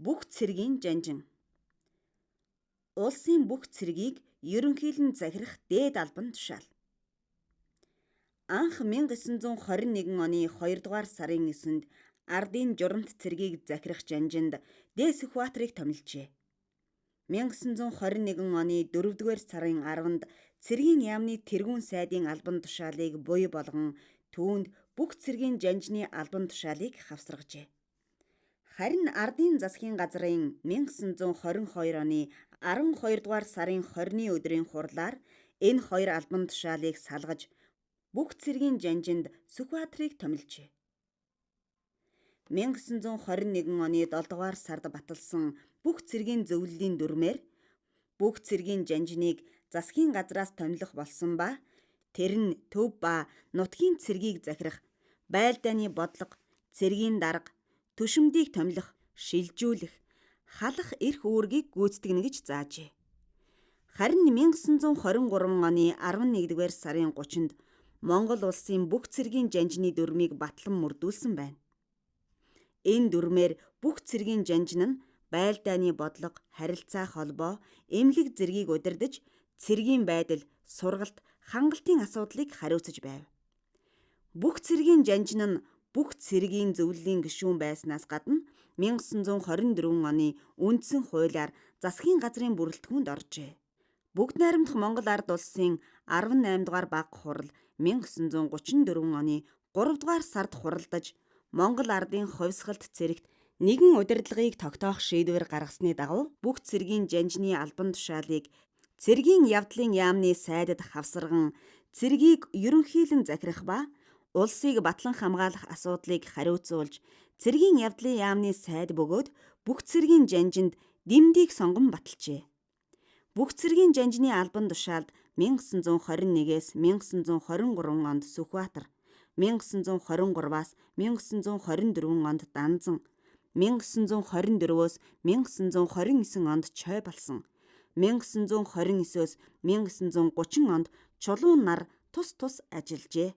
Бүх цэргийн жанжин. Улсын бүх цэргийг ерөнхийлөн захирах дээд албан тушаал. Анх 1921 оны 2 дугаар сарын 9-нд ардын журамт цэргийг захирах жанжинд Дэ-Сүхбаатарыг томилжээ. 1921 оны 4 дугаар сарын 10-нд цэргийн яамны тэргүүн сайдын албан тушаалыг буй болгон түүнд бүх цэргийн жанжны албан тушаалыг хавсаргажээ. Харин ардын засгийн газрын 1922 оны 12 дугаар сарын 20-ны өдрийн хурлаар энэ хоёр албан тушаалыг салгаж бүх цэргийн жанжинд Сүхбаатарыг томилжээ. 1921 оны 7 дугаар сард баталсан бүх цэргийн зөвлөлийн дүрмээр бүх цэргийн жанжныг засгийн газраас томилох болсон ба тэр нь төв ба нутгийн цэргийг захирах, байлдааны бодлого, цэргийн дарга, төшөмдийг томилох, шилжүүлэх, халах эрх үүргийг гүйцэтгэнэ гэж заажээ. Харин 1923 оны 11-р сарын 30-нд Монгол улсын бүх цэргийн жанжны дүрмийг батлан мөрдүүлсэн байна. Энэ дүрмээр бүх цэргийн жанжин нь байлдааны бодлого, харилцаа холбоо, эмнэлэг зэргийг удирдаж, цэргийн байдал, сургалт, хангалтын асуудлыг хариуцаж байв. Бүх цэргийн жанжин нь бүх цэргийн зөвлөлийн гишүүн байснаас гадна 1924 оны үндсэн хуулиар засгийн газрын бүрэлдэхүүнд оржээ. Бүгд найрамдах Монгол ард улсын 18 дугаар баг хурал 1934 оны 3 дугаар сард хуралдаж Монгол ардын хувьсгалт цэрэгт нэгэн удирдлагыг тогтоох шийдвэр гаргасны дагуу бүх цэргийн жанжны албан тушаалыг цэргийн явдлын яамны сайдад хавсарган цэргийг ерөнхийлөн захирах ба улсыг батлан хамгаалах асуудлыг хариуцуулж цэргийн явдлын яамны сайд бөгөөд бүх цэргийн жанжинд дэмдийг сонгон баталжээ. Бүх цэргийн жанжны албан тушаалд 1921-ээс 1923 онд Сүхбаатар, 1923-аас 1924 онд Данзан, 1924-өөс 1929 онд Чойбалсан, 1929-өөс 1930 онд Чулуун нар тус ажиллажээ.